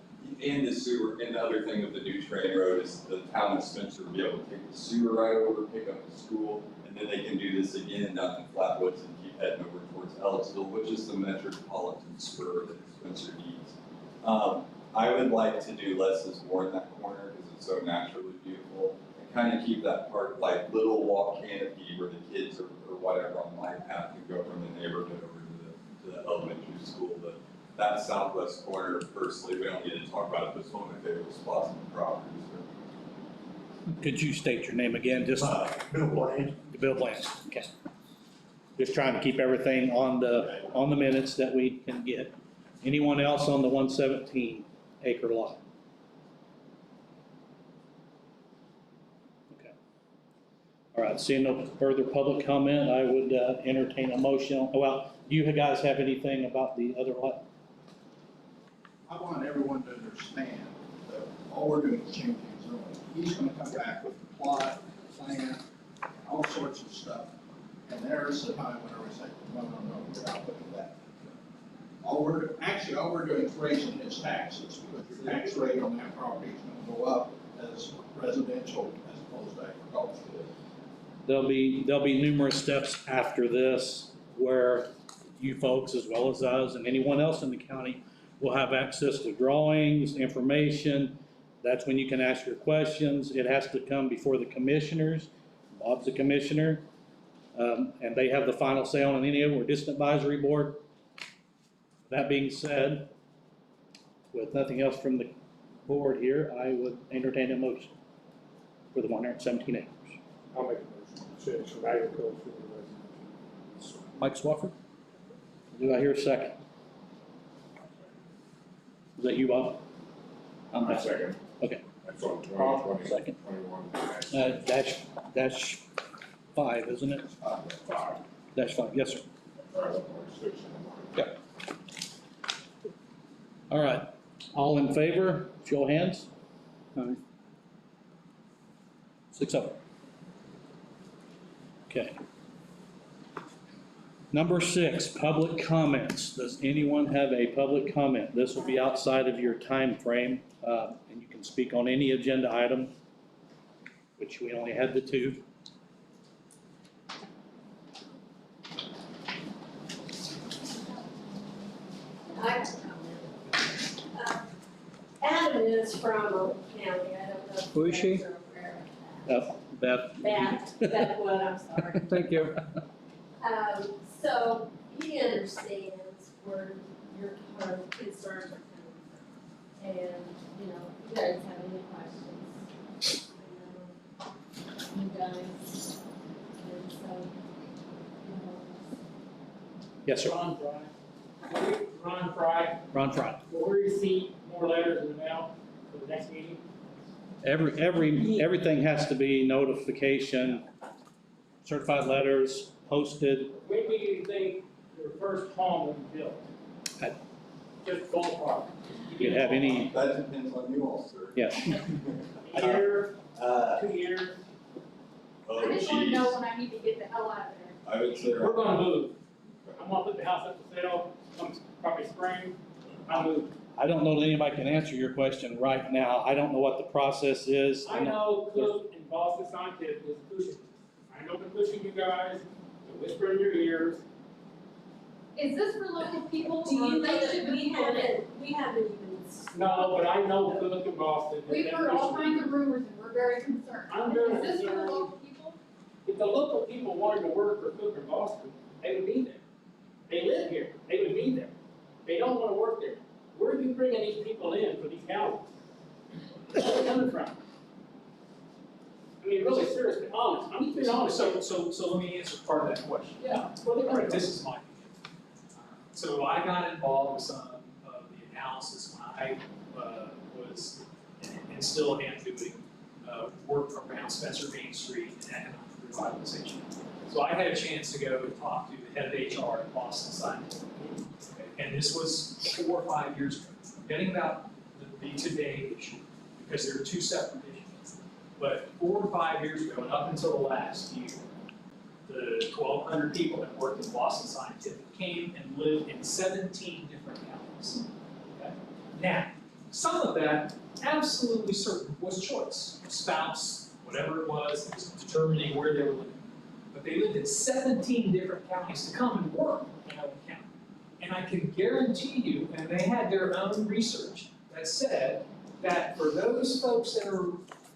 S5: And the sewer, and the other thing with the new train road is the town of Spencer will be able to take the sewer right over, pick up the school, and then they can do this again down in Flatwoods and keep heading over towards Ellisville, which is the metropolitan spur that Spencer needs. I would like to do less is more in that corner because it's so naturally beautiful, and kind of keep that part like little walk canopy where the kids or whatever on my path can go from the neighborhood over to the elementary school. But that southwest corner, personally, we don't need to talk about it, but it's one of my favorite spots on the property.
S1: Could you state your name again, just?
S9: Bill Bland.
S1: Bill Bland, okay. Just trying to keep everything on the minutes that we can get. Anyone else on the 117 acre lot? Okay. All right, seeing no further public comment, I would entertain a motion. Well, do you guys have anything about the other lot?
S6: I want everyone to understand that all we're doing is changing zoning. He's gonna come back with the plot, plan, all sorts of stuff. And there's the time whenever we say, no, we're not putting that. All we're doing is raising his taxes, because your tax rate on that property is gonna go up as residential as opposed to agricultural.
S1: There'll be numerous steps after this where you folks, as well as us and anyone else in the county, will have access to drawings, information. That's when you can ask your questions. It has to come before the commissioners. Bob's the commissioner, and they have the final say on any of it, or distant advisory board. That being said, with nothing else from the board here, I would entertain a motion for the 117 acres.
S9: I'll make a motion, change from agriculture to residential.
S1: Mike Swafford? Do I hear a second? Is that you, Bob?
S3: I second.
S1: Okay.
S3: That's on
S1: Bob,
S3: 20,
S1: second.
S3: 21.
S1: Dash 5, isn't it?
S3: Five.
S1: Dash 5, yes, sir.
S3: Sorry, 26.
S1: Yeah. All right, all in favor, show of hands.
S7: All right.
S1: 6 of them. Okay. Number 6, public comments. Does anyone have a public comment? This will be outside of your time frame, and you can speak on any agenda item, which we only had the 2.
S12: I have a comment. Adam is from Owen County, I don't know. if
S7: Who is she?
S12: you guys are aware of
S1: Beth?
S12: that. Beth Wood, I'm sorry.
S7: Thank you.
S12: So he understands where your concerns are coming from. And, you know, if you guys have any questions, you guys, and so,
S1: Yes, sir.
S11: Ron Fry.
S1: Ron Fry.
S11: Will we receive more letters in the mail for the next meeting?
S1: Everything has to be notification, certified letters, posted.
S11: When do you think your first home will be built?
S1: I-
S11: Just ballpark.
S1: You could have any,
S5: That depends on you all, sir.
S1: yeah.
S11: A year,
S5: Uh,
S11: 2 years?
S5: oh
S13: I just wanna know
S5: geez,
S13: when I need to get the hell out of there.
S5: I would say.
S11: We're gonna move. I'm gonna put the house up for sale, probably spring. I'll move.
S1: I don't know that anybody can answer your question right now. I don't know what the process is.
S11: I know Cook and Boston Scientific is pushing. I know they're pushing you guys, they're whispering in your ears.
S13: Is this for local people?
S12: do you
S13: or
S12: know
S13: they
S12: that
S13: should
S12: we
S13: be for it?
S12: haven't even.
S11: No, but I know Cook and Boston. that
S13: We've
S11: they're
S13: heard all
S11: pushing.
S13: kinds of rumors and we're very concerned.
S11: I'm very
S13: Is this for the
S11: concerned.
S13: local people?
S11: If the local people wanted to work for Cook or Boston, they would be there. They live here, they would be there. They don't wanna work there. Where are you bringing these people in for these houses? Where are they coming from? I mean, really seriously, honest, I'm being honest.
S14: So let me answer part of that question.
S11: Yeah, well, they're coming from.
S14: This is my opinion. So I got involved with some of the analysis when I was and still am doing
S11: work around Spencer Main Street and economic revitalization. So I had a chance to go and talk to the head of HR at Boston Scientific. Okay, and this was 4 or 5 years ago, forgetting about the today issue, because there are two separate issues. But 4 or 5 years ago, and up until the last year, the 1,200 people that worked in Boston Scientific came and lived in 17 different counties. Okay? Now, some of that, absolutely certain, was choice. Spouse, whatever it was determining where they were living. But they lived in 17 different counties to come and work in Owen County. And I can guarantee you, and they had their own research that said that for those folks that are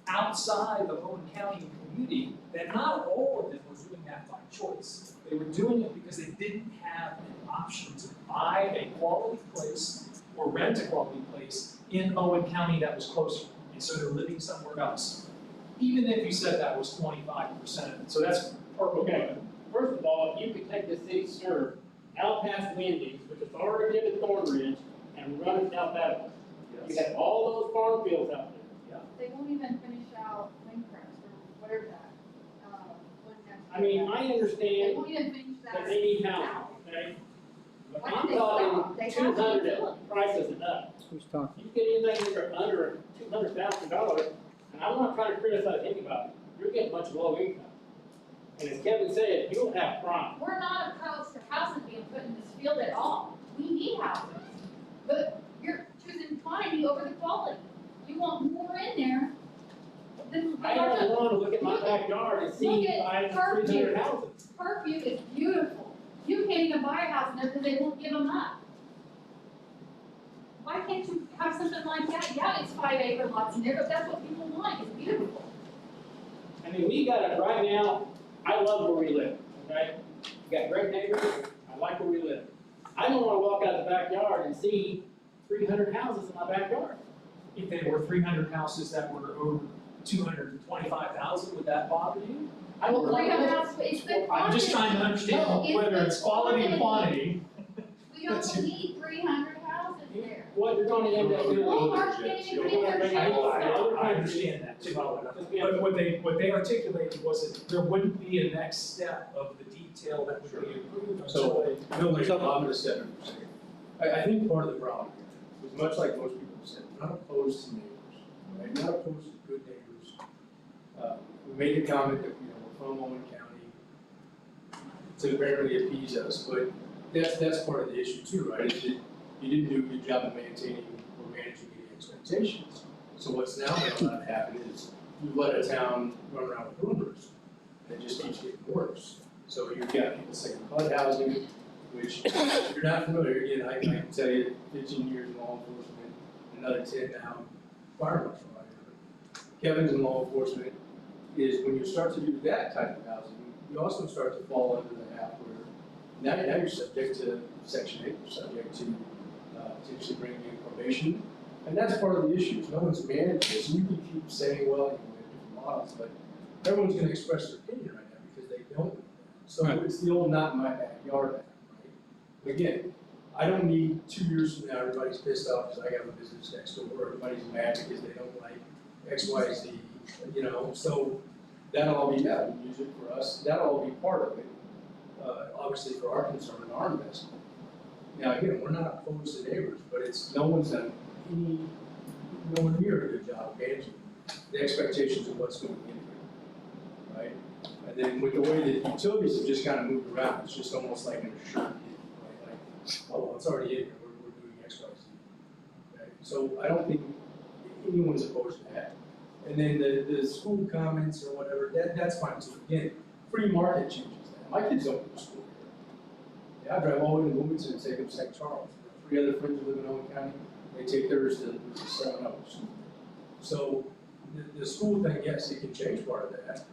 S11: outside of Owen County community, that not all of them were doing that by choice. They were doing it because they didn't have an option to buy a quality place or rent a quality place in Owen County that was closer. And so they're living somewhere else. Even if you said that was 25% of it. So that's part of
S15: Okay, first of all, if you could take the city serve out past Wendy's, which is already in Thorn Ridge, and run it out that way. You have all those farm fields out there.
S13: They won't even finish out Windcrest or whatever that, one next.
S15: I mean, I
S13: They
S15: understand
S13: won't even finish that.
S15: that they need housing, okay? But
S13: Why
S15: I'm
S13: did they stop?
S15: talking
S13: They have
S15: 200
S13: utilities.
S15: prices and up.
S7: Who's talking?
S15: You get anything under $200,000, and I'm not trying to criticize anybody, you're getting much low income. And as Kevin said, you'll have crime.
S13: We're not opposed to houses being put in this field at all. We need houses. But you're choosing quantity over the quality. You want more in there than.
S15: I don't want to look at my backyard and see
S13: Look at
S15: 500, 300
S13: Parkview.
S15: houses.
S13: Parkview is beautiful. You can't even buy a house in there because they won't give them up. Why can't you have something like that? Yeah, it's 5 acre lots in there, but that's what people want. It's beautiful.
S15: I mean, we got it right now. I love where we live, okay? We got great neighbors. I like where we live. I don't want to walk out the backyard and see 300 houses in my backyard.
S11: If there were 300 houses that were over 225,000, would that bother you?
S15: I don't
S13: Well,
S15: like
S13: 300
S15: that.
S13: houses, it's the
S11: I'm just trying to understand
S13: No,
S11: whether
S13: it's
S11: it's quality and quantity.
S13: We don't need 300 houses there.
S15: What you're going to end up doing.
S13: Walmart's getting
S15: You're
S13: rid of
S15: gonna
S13: their
S15: bring
S13: shelves.
S15: other
S11: I
S15: countries.
S11: understand that too. But what they articulated was that there wouldn't be a next step of the detail that would be approved.
S10: So,
S11: until
S10: no,
S11: they-
S10: I'm gonna step in for a second. I think part of the problem here is much like most people have said, we're not opposed to neighbors, right? Not opposed to good neighbors. We made the comment that, we're from Owen County to apparently appease us, but that's part of the issue too, right? Is that you didn't do a good job of maintaining or managing the expectations. So what's now gonna happen is you let a town run around with rumors, and it just keeps getting worse. So you've got people saying HUD housing, which, if you're not familiar, again, I can tell you 15 years in law enforcement, another 10 now, fire marshal out here. Kevin's in law enforcement, is when you start to do that type of housing, you also start to fall under the half where now you're subject to Section 8, you're subject to potentially bringing in probation. And that's part of the issue, is no one's managed this, and you can keep saying, well, we have different models, but everyone's gonna express their opinion right now because they don't. So
S1: Right.
S10: it's the old not in my backyard act, right? But again, I don't need 2 years from now, everybody's pissed off because I got a business next door, or everybody's mad because they don't like X, Y, Z, so that'll all be, yeah, we use it for us, that'll all be part of it. Obviously for our concern and our investment. Now, again, we're not opposed to neighbors, but no one's done no one near a good job of managing the expectations of what's going in here, right? And then with the way that utilities have just kind of moved around, it's just almost like an assured deal, right? Like, oh, well, it's already in here, we're doing X, Y, Z. Okay? So I don't think anyone's opposed to that. And then the school comments or whatever, that's fine too. Again, free market changes that. My kids don't go to school here. Yeah, I drive all the way to Wilmington and take them to St. Charles. 3 other friends who live in Owen County, they take theirs to 7 Oaks. So the school thing, yes, it can change part of that.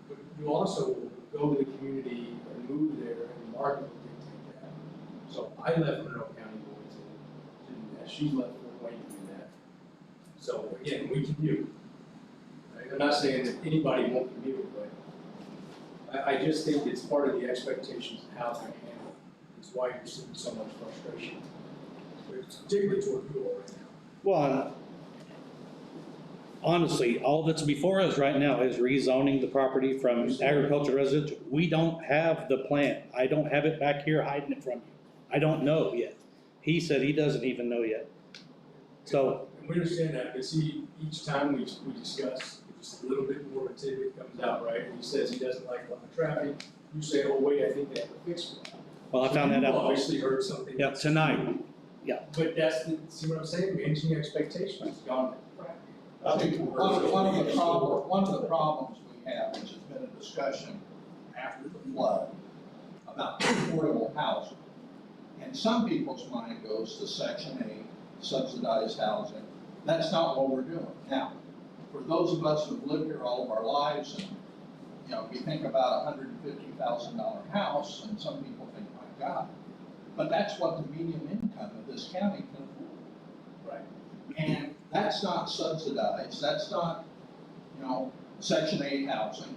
S10: But you also go to the community and move there, and the market will dictate that. So I left Monroe County, Wilmington, to do that. She left Fort Wayne to do that. So again, we commute. Right? I'm not saying that anybody won't commute, but I just think it's part of the expectations of how they handle it. It's why you're seeing so much frustration, particularly toward you all right now.
S1: Well, honestly, all that's before us right now is rezoning the property from agriculture residential. We don't have the plan. I don't have it back here hiding it from you. I don't know yet. He said he doesn't even know yet. So,
S10: And we understand that, but see, each time we discuss, just a little bit more of a tidbit comes out, right? And he says he doesn't like a lot of traffic. You say, oh, wait, I think they have a fix for that.
S1: well, I found that
S10: You
S1: out.
S10: obviously heard something.
S1: Yeah, tonight.
S10: But see what I'm saying? Managing expectations, gone.
S6: I think one of the problems we have, which has been a discussion after the flood, about affordable housing. And some people's mind goes to Section 8, subsidized housing. That's not what we're doing. Now, for those of us who've lived here all of our lives, and, you know, we think about a $150,000 house, and some people think, my God. But that's what the median income of this county can afford.
S10: Right.
S6: And that's not subsidized, that's not, you know, Section 8 housing.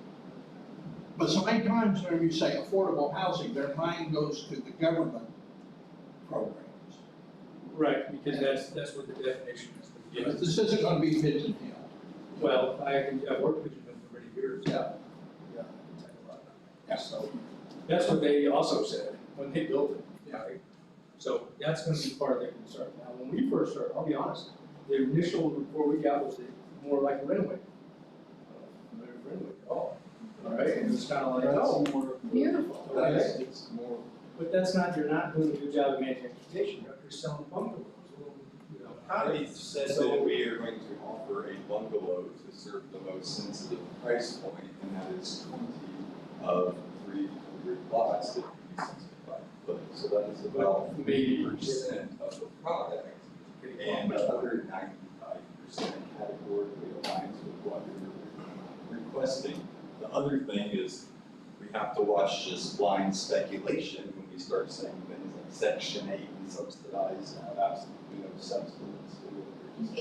S6: But so many times when you say affordable housing, their mind goes to the government programs.
S10: Right, because that's what the definition is.
S6: But this isn't gonna be pigeonholed.
S10: Well, I've worked with them for many years.
S6: Yeah.
S10: Yeah. Yeah, so that's what they also said when they built it. Right? So that's gonna be part of their concern. Now, when we first started, I'll be honest, the initial report we got was more like Renwick. Renwick at all. All right, and it's kind of like, oh,
S2: Beautiful.
S10: okay.
S5: It's more.
S10: But that's not, you're not doing a good job of managing expectation. You're selling bungalows. You know,
S5: He said that we are going to offer a bungalow to serve the most sensitive price point, and that is 20 of 300 lots that can be 65 foot. So that is about
S10: Maybe
S5: 80% of the product, and the other 95% categorically aligns with what you're requesting. The other thing is, we have to watch just blind speculation when we start saying things like Section 8 and subsidized, absolutely no substance to it.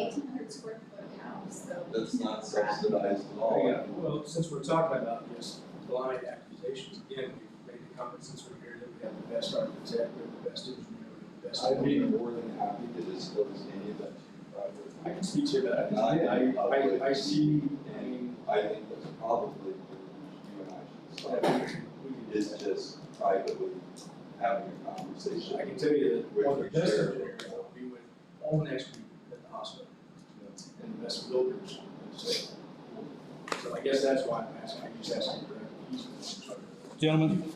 S12: 1,800 square foot house, so.
S5: That's not subsidized at all.
S10: Yeah, well, since we're talking about just blind accusations, again, we've made the comment since we're here that we have the best architect, we have the best engineer, we have the best.
S5: I'd be more than happy to disclose any of that to you privately.
S10: I can speak to that. I see, I mean,
S5: I think that's probably you and I should start, is just privately having a conversation.
S10: I can tell you that one of the best
S5: Share.
S10: engineers will be with all next week at the hospital, and the best builders. So I guess that's why I'm asking, I'm just asking for ease.
S1: Gentlemen,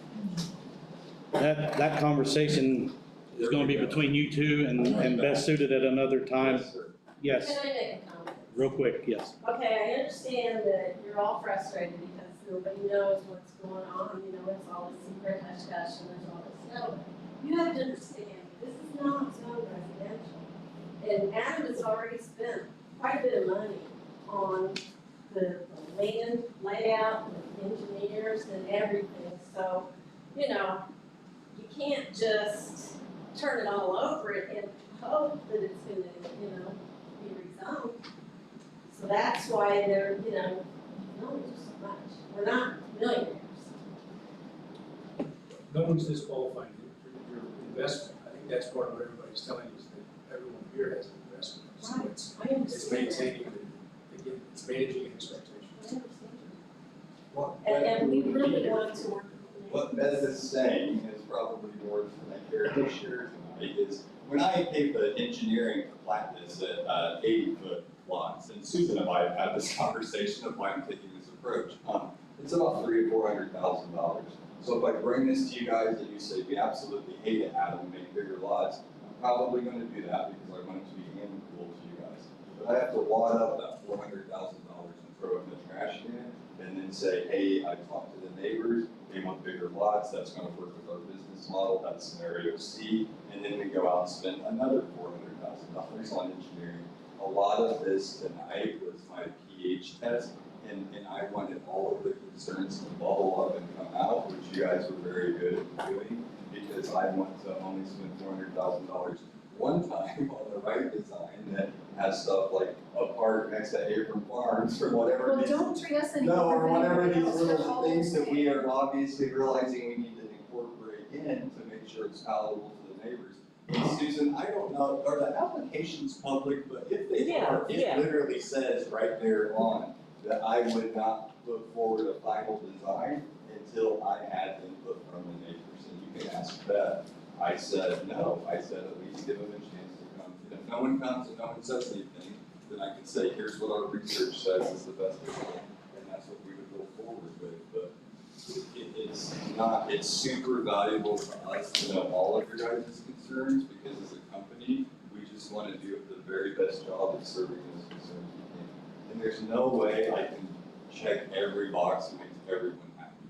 S1: that conversation is gonna be between you two and best suited at another time.
S5: Yes, sir.
S1: Yes,
S12: Can I make a comment?
S1: real quick, yes.
S12: Okay, I understand that you're all frustrated because nobody knows what's going on, you know, it's all a secret hush hush and there's all this stuff. You have to understand, this is not zone residential. And Adam has already spent quite a bit of money on the land layout, and engineers and everything. So, you know, you can't just turn it all over it and hope that it's gonna, you know, be rezoned. So that's why they're, you know, only just so much. We're not millionaires.
S10: No one's disqualifying your investment. I think that's part of what everybody's telling you, is that everyone here has an investment. So
S12: Right.
S10: it's
S12: I understand.
S10: maintaining, again, it's managing expectations.
S12: I understand. And we really want to work.
S5: What Beth is saying is probably more than I care to share tonight, is when I paid the engineering to plat this at 80-foot lots, and Susan and I have had this conversation of why I'm taking this approach, it's about $300,000 or $400,000. So if I bring this to you guys and you say, we absolutely hate it, Adam, make bigger lots, I'm probably gonna do that because I want it to be amicable to you guys. But I have to wad up that $400,000 and throw it in the trash can, and then say, hey, I talked to the neighbors, they want bigger lots, that's gonna work with our business model, that's scenario C, and then we go out and spend another $400,000 on engineering. A lot of this tonight was my pH test, and I wanted all of the concerns to bubble up and come out, which you guys were very good at doing, because I want to only spend $400,000 one time on the right design that has stuff like a park next to Abram Farms or whatever.
S13: Well, don't treat us any
S5: No, or
S13: different than
S5: whatever
S13: anybody
S5: these
S13: else. We're
S5: little
S13: all
S5: things
S13: the
S5: that
S13: same.
S5: we are obviously realizing we need to incorporate in to make sure it's palatable to the neighbors. Hey, Susan, I don't know, are the applications public, but if they
S2: Yeah,
S5: are,
S2: yeah.
S5: it literally says right there on that I would not put forward a final design until I had input from the neighbors, and you can ask that. I said, no, I said at least give them a chance to come. And if no one comes and no one says anything, then I can say, here's what our research says is the best way, and that's what we would go forward with, but it's not, it's super valuable to us to know all of your guys' concerns, because as a company, we just want to do the very best job of serving those concerns we can. And there's no way I can check every box and make everyone happy.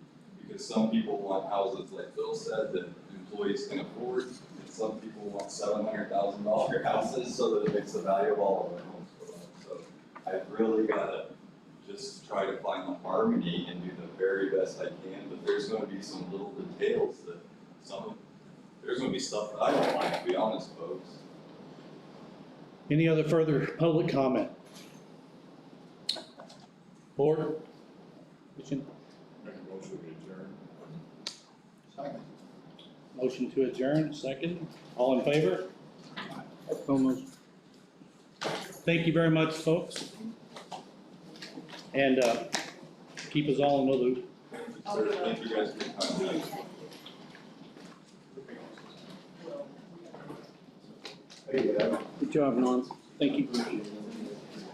S5: Because some people want houses, like Phil said, that employees can afford, and some people want $700,000 houses so that it makes the value of all of their homes go up. So I've really gotta just try to find the harmony and do the very best I can, but there's gonna be some little details that there's gonna be stuff that I don't like, to be honest, folks.
S1: Any other further public comment? Board? Motion
S3: Make a motion to adjourn.
S6: Second.
S1: motion to adjourn, second. All in favor?
S7: Almost.
S1: Thank you very much, folks. And keep us all in the loop.
S5: Sir, thank you guys for your time.
S7: Good job, Lance.
S1: Thank you.